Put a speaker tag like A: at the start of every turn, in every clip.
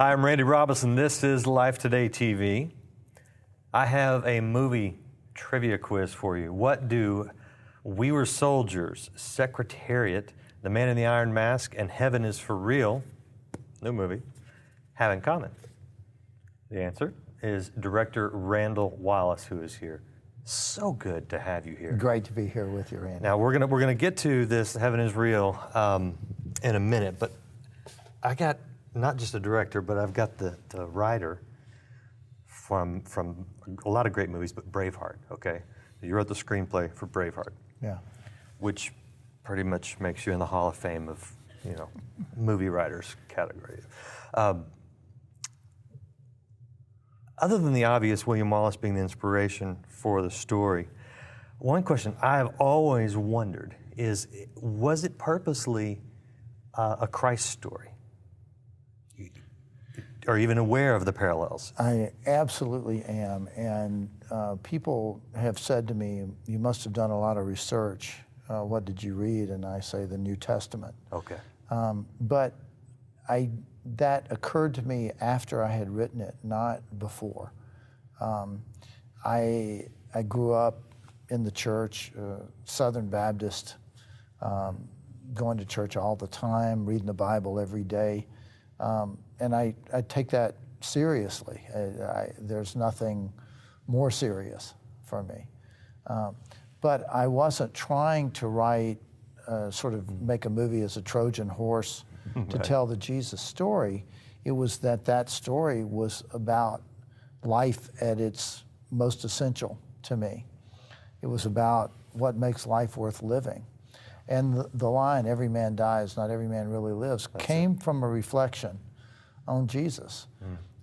A: Hi, I'm Randy Robison. This is Life Today TV. I have a movie trivia quiz for you. What do We Were Soldiers, Secretariat, The Man in the Iron Mask, and Heaven is for Real, new movie, have in common? The answer is director Randall Wallace, who is here. So good to have you here.
B: Great to be here with you, Randy.
A: Now, we're gonna get to this Heaven is Real in a minute, but I got not just a director, but I've got the writer from a lot of great movies, but Braveheart, okay? You wrote the screenplay for Braveheart.
B: Yeah.
A: Which pretty much makes you in the Hall of Fame of, movie writers category. Other than the obvious, William Wallace being the inspiration for the story, one question I've always wondered is, was it purposely a Christ story? Are you even aware of the parallels?
B: I absolutely am, and people have said to me, you must have done a lot of research. What did you read? And I say the New Testament.
A: Okay.
B: But that occurred to me after I had written it, not before. I grew up in the church, Southern Baptist, going to church all the time, reading the Bible every day. And I take that seriously. There's nothing more serious for me. But I wasn't trying to write, sort of make a movie as a Trojan horse to tell the Jesus story. It was that story was about life at its most essential to me. It was about what makes life worth living. And the line, every man dies, not every man really lives, came from a reflection on Jesus.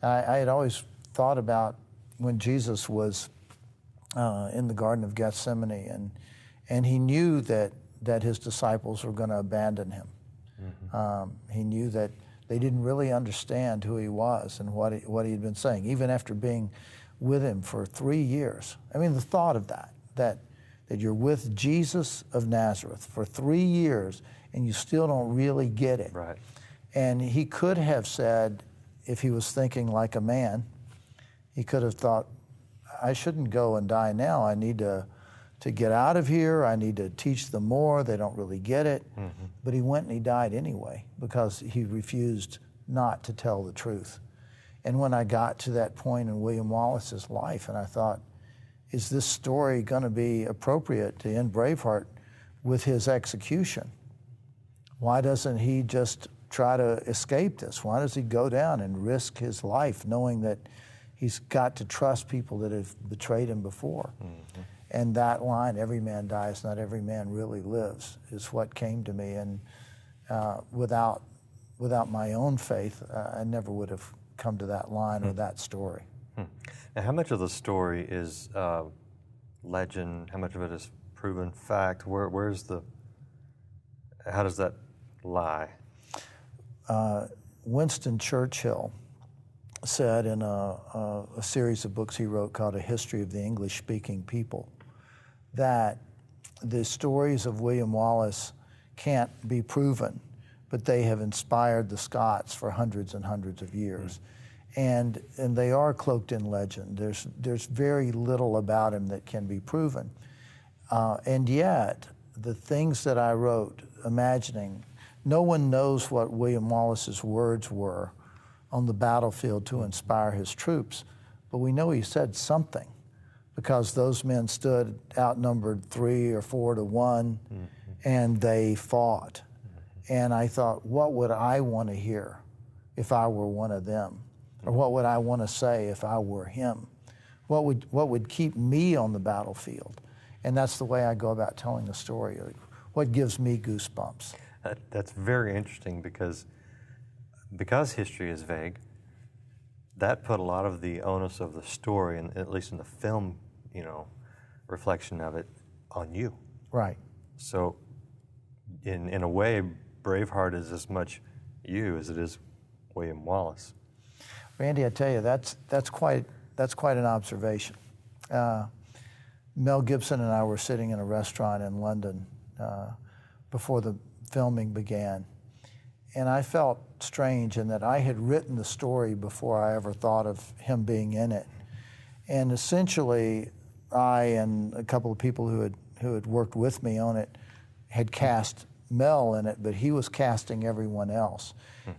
B: I had always thought about when Jesus was in the Garden of Gethsemane, and he knew that his disciples were going to abandon him. He knew that they didn't really understand who he was and what he had been saying, even after being with him for 3 years. I mean, the thought of that you're with Jesus of Nazareth for 3 years and you still don't really get it.
A: Right.
B: And he could have said, if he was thinking like a man, he could have thought, I shouldn't go and die now. I need to get out of here. I need to teach them more. They don't really get it. But he went and he died anyway because he refused not to tell the truth. And when I got to that point in William Wallace's life, and I thought, is this story going to be appropriate to end Braveheart with his execution? Why doesn't he just try to escape this? Why does he go down and risk his life knowing that he's got to trust people that have betrayed him before? And that line, every man dies, not every man really lives, is what came to me. And without my own faith, I never would have come to that line or that story.
A: Now, how much of the story is legend? How much of it is proven fact? How does that lie?
B: Winston Churchill said in a series of books he wrote called A History of the English-Speaking People that the stories of William Wallace can't be proven, but they have inspired the Scots for hundreds and hundreds of years. And they are cloaked in legend. There's very little about him that can be proven. And yet, the things that I wrote, imagining, no one knows what William Wallace's words were on the battlefield to inspire his troops, but we know he said something because those men stood outnumbered 3 or 4 to 1, and they fought. And I thought, what would I want to hear if I were one of them? Or what would I want to say if I were him? What would keep me on the battlefield? And that's the way I go about telling the story. What gives me goosebumps?
A: That's very interesting because history is vague. That put a lot of the onus of the story, and at least in the film, reflection of it, on you.
B: Right.
A: So, in a way, Braveheart is as much you as it is William Wallace.
B: Randy, I tell you, that's quite an observation. Mel Gibson and I were sitting in a restaurant in London before the filming began, and I felt strange in that I had written the story before I ever thought of him being in it. And essentially, I and a couple of people who had worked with me on it had cast Mel in it, but he was casting everyone else.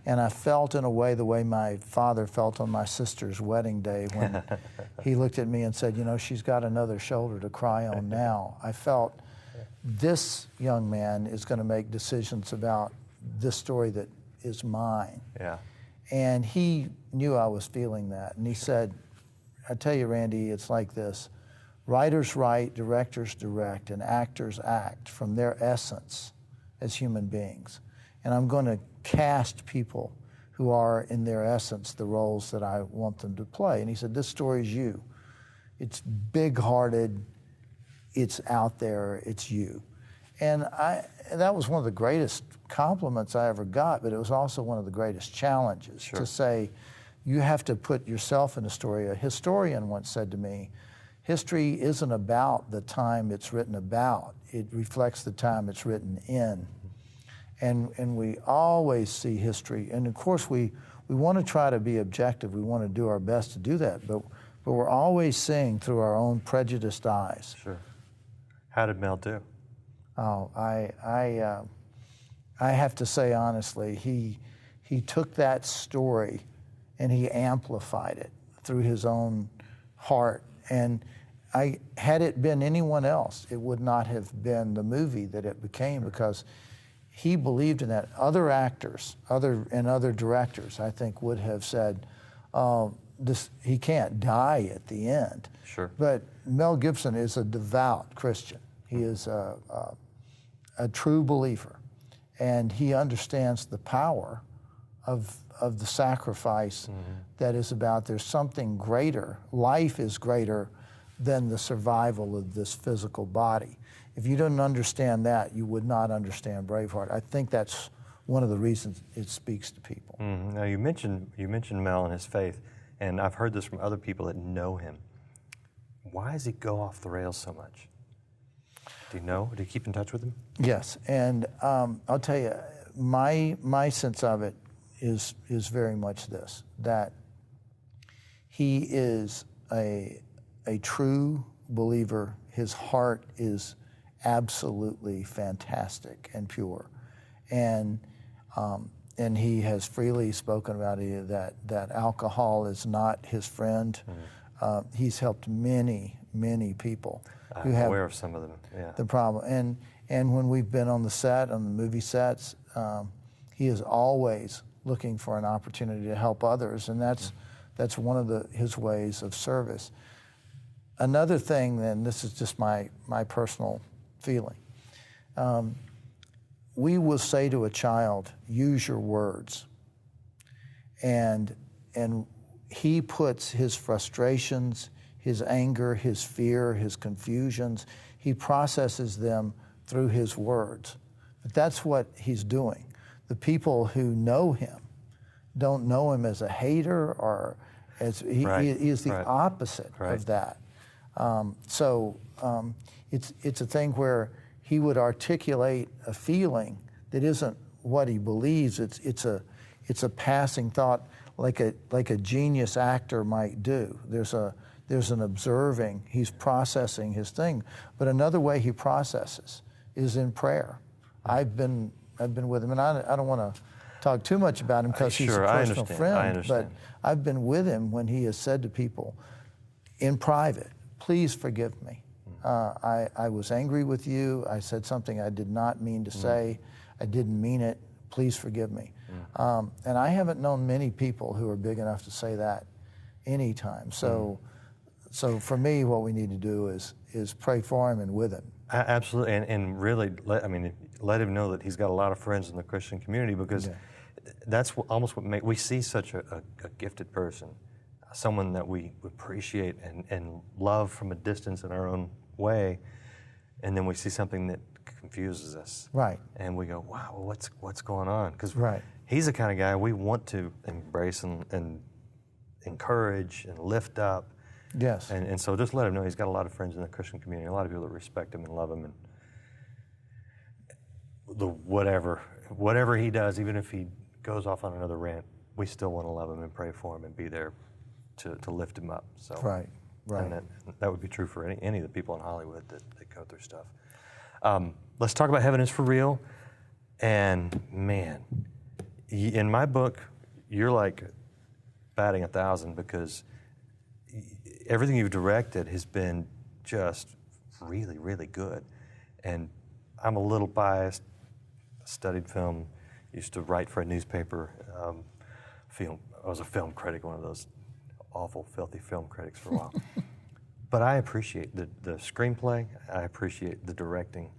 B: And I felt in a way the way my father felt on my sister's wedding day when he looked at me and said, you know, she's got another shoulder to cry on now. I felt this young man is going to make decisions about this story that is mine.
A: Yeah.
B: And he knew I was feeling that. And he said, I tell you, Randy, it's like this. Writers write, directors direct, and actors act from their essence as human beings. And I'm going to cast people who are, in their essence, the roles that I want them to play. And he said, this story is you. It's big-hearted. It's out there. It's you. And that was one of the greatest compliments I ever got, but it was also one of the greatest challenges to say, you have to put yourself in a story. A historian once said to me, history isn't about the time it's written about. It reflects the time it's written in. And we always see history. And of course, we want to try to be objective. We want to do our best to do that. But we're always seeing through our own prejudiced eyes.
A: Sure. How did Mel do?
B: Oh, I have to say honestly, he took that story and he amplified it through his own heart. And had it been anyone else, it would not have been the movie that it became, because he believed in that. Other actors, other directors, I think, would have said, he can't die at the end.
A: Sure.
B: But Mel Gibson is a devout Christian. He is a true believer, and he understands the power of the sacrifice that is about. There's something greater. Life is greater than the survival of this physical body. If you didn't understand that, you would not understand Braveheart. I think that's one of the reasons it speaks to people.
A: Now you mentioned Mel and his faith, and I've heard this from other people that know him. Why does he go off the rails so much? Do you know? Do you keep in touch with him?
B: Yes, and I'll tell you, my sense of it is very much this, that he is a true believer. His heart is absolutely fantastic and pure, and he has freely spoken about it, that alcohol is not his friend. He's helped many people who have
A: aware of some of them. Yeah.
B: The problem, and when we've been on the movie sets, he is always looking for an opportunity to help others, and that's one of his ways of service. Another thing, and this is just my personal feeling, we will say to a child, use your words. And he puts his frustrations, his anger, his fear, his confusions, he processes them through his words. But that's what he's doing. The people who know him don't know him as a hater, or as he is the opposite of that. It's a thing where he would articulate a feeling that isn't what he believes. It's a passing thought, like a genius actor might do. There's an observing. He's processing his thing. But another way he processes is in prayer. I've been with him, and I don't want to talk too much about him because he's a personal friend. But I've been with him when he has said to people in private, "Please forgive me. I was angry with you. I said something I did not mean to say. I didn't mean it. Please forgive me." And I haven't known many people who are big enough to say that anytime. So for me, what we need to do is pray for him and with him.
A: Absolutely, and really, let him know that he's got a lot of friends in the Christian community, because that's almost what we see such a gifted person, someone that we appreciate and love from a distance in our own way, and then we see something that confuses us.
B: Right.
A: And we go, wow, what's going on? Because
B: he's
A: the kind of guy we want to embrace and encourage and lift up.
B: Yes.
A: And so just let him know he's got a lot of friends in the Christian community, a lot of people that respect him and love him, and whatever he does, even if he goes off on another rant, we still want to love him and pray for him and be there to lift him up. So
B: Right.
A: and that would be true for any of the people in Hollywood that go through stuff. Let's talk about Heaven is for Real. And man, in my book, you're like batting 1,000 because everything you've directed has been just really, really good. And I'm a little biased. Studied film, used to write for a newspaper. I was a film critic, one of those awful, filthy film critics for a while. But I appreciate the screenplay. I appreciate the directing.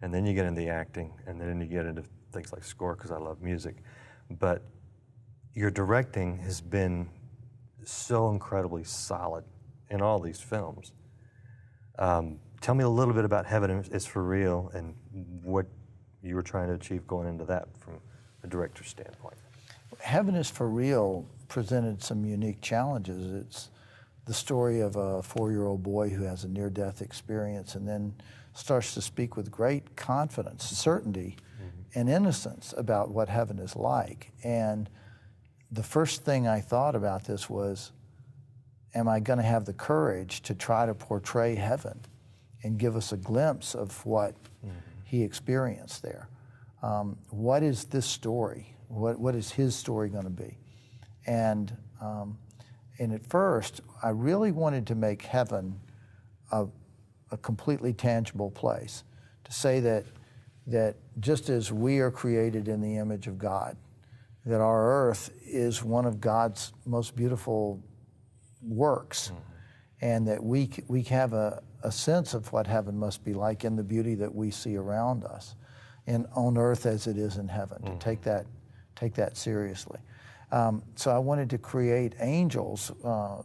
A: And then you get into the acting, and then you get into things like score, because I love music. But your directing has been so incredibly solid in all these films. Tell me a little bit about Heaven is for Real and what you were trying to achieve going into that from a director's standpoint.
B: Heaven is for Real presented some unique challenges. It's the story of a 4-year-old boy who has a near-death experience and then starts to speak with great confidence, certainty, and innocence about what heaven is like. And the first thing I thought about this was, am I going to have the courage to try to portray heaven and give us a glimpse of what he experienced there? What is this story? What is his story going to be? And at first, I really wanted to make heaven a completely tangible place, to say that just as we are created in the image of God, that our earth is one of God's most beautiful works, and that we have a sense of what heaven must be like in the beauty that we see around us, and on earth as it is in heaven, to take that seriously. So I wanted to create angels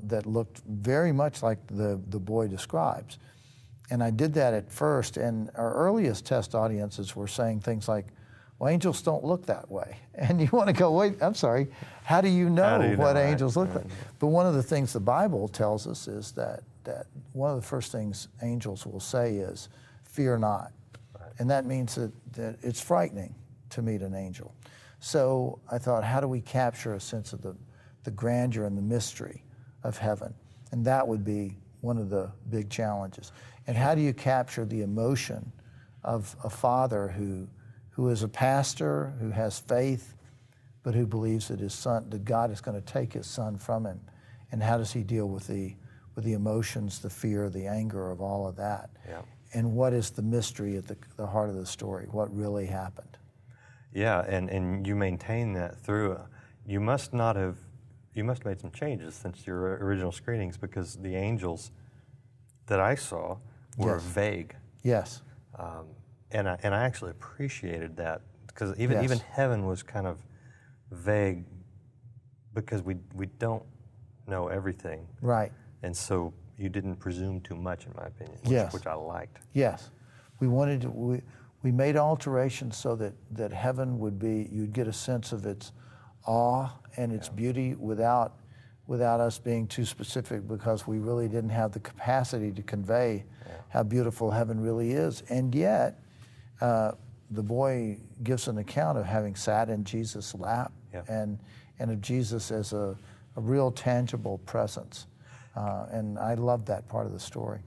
B: that looked very much like the boy describes. And I did that at first, and our earliest test audiences were saying things like, well, angels don't look that way. And you want to go, wait, I'm sorry, how do you know what angels look like? But one of the things the Bible tells us is that one of the first things angels will say is, fear not. Right. And that means that it's frightening to meet an angel. So I thought, how do we capture a sense of the grandeur and the mystery of heaven? And that would be one of the big challenges. And how do you capture the emotion of a father who is a pastor, who has faith, but who believes that God is going to take his son from him? And how does he deal with the emotions, the fear, the anger of all of that? Yeah. And what is the mystery at the heart of the story? What really happened?
A: Yeah, and you maintain that through. You must have made some changes since your original screenings, because the angels that I saw were vague.
B: Yes.
A: And I actually appreciated that, because even heaven was kind of vague, because we don't know everything.
B: Right.
A: And so you didn't presume too much, in my opinion, which I liked.
B: Yes. We made alterations so that heaven would be, you'd get a sense of its awe and its beauty without us being too specific, because we really didn't have the capacity to convey how beautiful heaven really is. And yet, the boy gives an account of having sat in Jesus' lap and of Jesus as a real tangible presence. And I love that part of the story.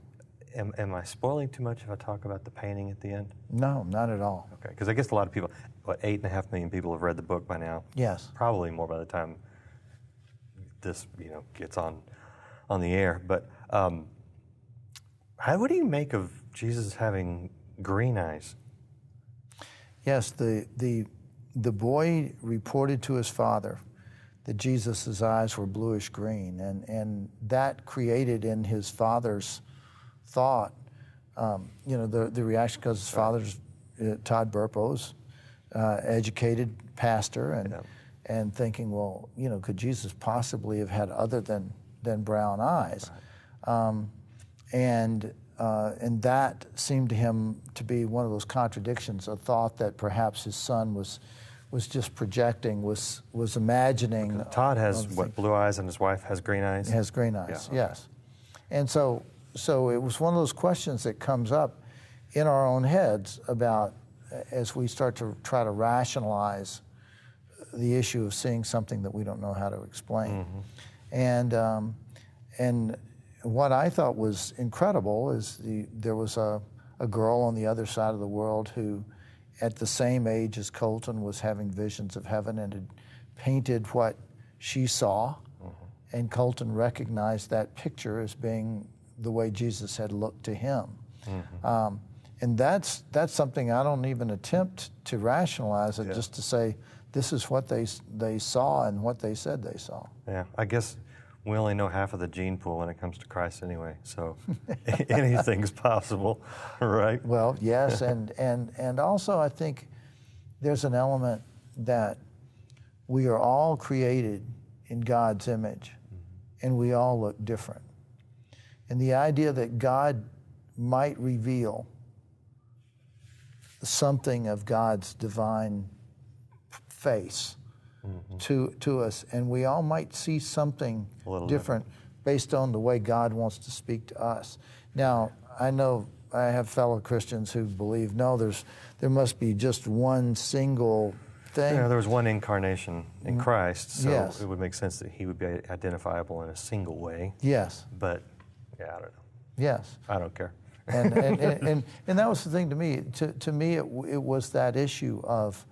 A: Am I spoiling too much if I talk about the painting at the end?
B: No, not at all.
A: Okay, because I guess a lot of people, 8.5 million people have read the book by now.
B: Yes.
A: Probably more by the time this gets on the air. But what do you make of Jesus having green eyes?
B: Yes, the boy reported to his father that Jesus' eyes were bluish green, and that created in his father's thought, the reaction, because his father's Todd Burpo's educated pastor, and thinking, well, could Jesus possibly have had other than brown eyes? Right. And that seemed to him to be one of those contradictions, a thought that perhaps his son was just projecting, was imagining.
A: Because Todd has blue eyes, and his wife has green eyes?
B: Has green eyes, yes. And so it was one of those questions that comes up in our own heads about, as we start to try to rationalize the issue of seeing something that we don't know how to explain. And what I thought was incredible is there was a girl on the other side of the world who, at the same age as Colton, was having visions of heaven and had painted what she saw. And Colton recognized that picture as being the way Jesus had looked to him. And that's something I don't even attempt to rationalize it, just to say this is what they saw and what they said they saw.
A: Yeah, I guess we only know half of the gene pool when it comes to Christ anyway, so anything's possible, right?
B: Well, yes, and also I think there's an element that we are all created in God's image, and we all look different. And the idea that God might reveal something of God's divine face to us, and we all might see something different based on the way God wants to speak to us. Now, I know I have fellow Christians who believe, no, there must be just one single thing.
A: Yeah, there was one incarnation in Christ, so it would make sense that he would be identifiable in a single way.
B: Yes.
A: But, yeah, I don't know.
B: Yes.
A: I don't care.
B: and that was the thing to me. To me, it was that issue of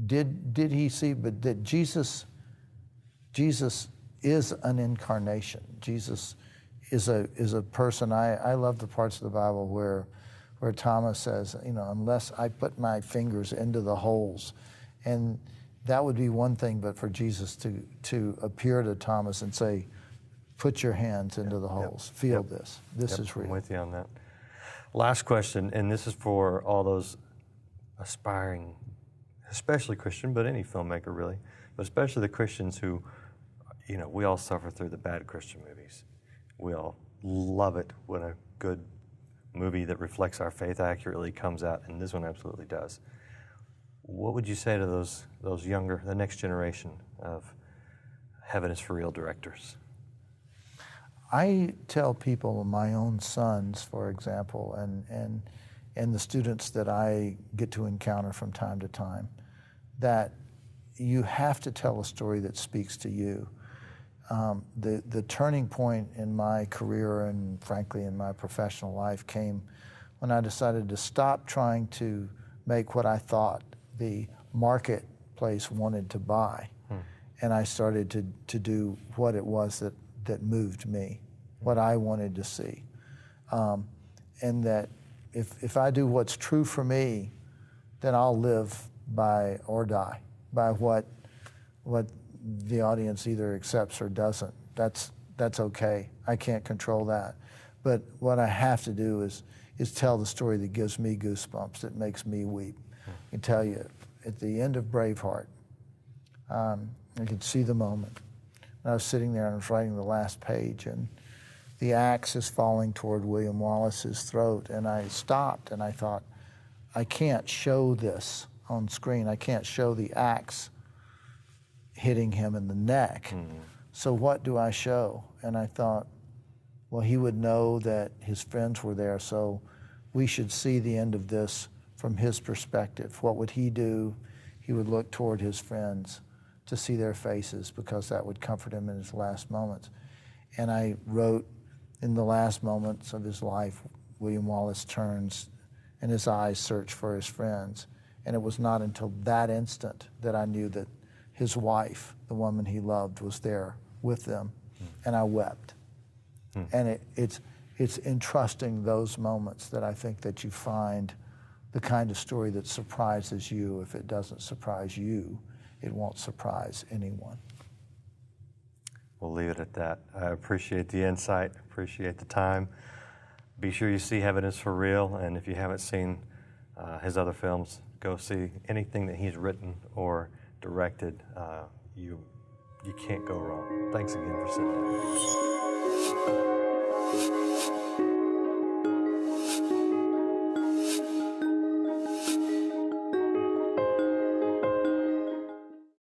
B: did he see, but that Jesus is an incarnation. Jesus is a person. I love the parts of the Bible where Thomas says, unless I put my fingers into the holes, and that would be one thing, but for Jesus to appear to Thomas and say, put your hands into the holes, feel this. This is real.
A: I'm with you on that. Last question, and this is for all those aspiring, especially Christian, but any filmmaker really, but especially the Christians who, we all suffer through the bad Christian movies. We all love it when a good movie that reflects our faith accurately comes out, and this one absolutely does. What would you say to those younger, the next generation of Heaven is for Real directors?
B: I tell people, my own sons, for example, and the students that I get to encounter from time to time, that you have to tell a story that speaks to you. The turning point in my career and, frankly, in my professional life came when I decided to stop trying to make what I thought the marketplace wanted to buy, and I started to do what it was that moved me, what I wanted to see. And that if I do what's true for me, then I'll live by or die by what the audience either accepts or doesn't. That's okay. I can't control that. But what I have to do is tell the story that gives me goosebumps, that makes me weep. I can tell you, at the end of Braveheart, I could see the moment. And I was sitting there and I was writing the last page, and the axe is falling toward William Wallace's throat, and I stopped and I thought, I can't show this on screen. I can't show the axe hitting him in the neck. So what do I show? And I thought, well, he would know that his friends were there, so we should see the end of this from his perspective. What would he do? He would look toward his friends to see their faces, because that would comfort him in his last moments. And I wrote, in the last moments of his life, William Wallace turns and his eyes search for his friends. And it was not until that instant that I knew that his wife, the woman he loved, was there with them, and I wept. And it's in trusting those moments that I think that you find the kind of story that surprises you. If it doesn't surprise you, it won't surprise anyone.
A: We'll leave it at that. I appreciate the insight, appreciate the time. Be sure you see Heaven is for Real, and if you haven't seen his other films, go see anything that he's written or directed. You can't go wrong. Thanks again for sitting down.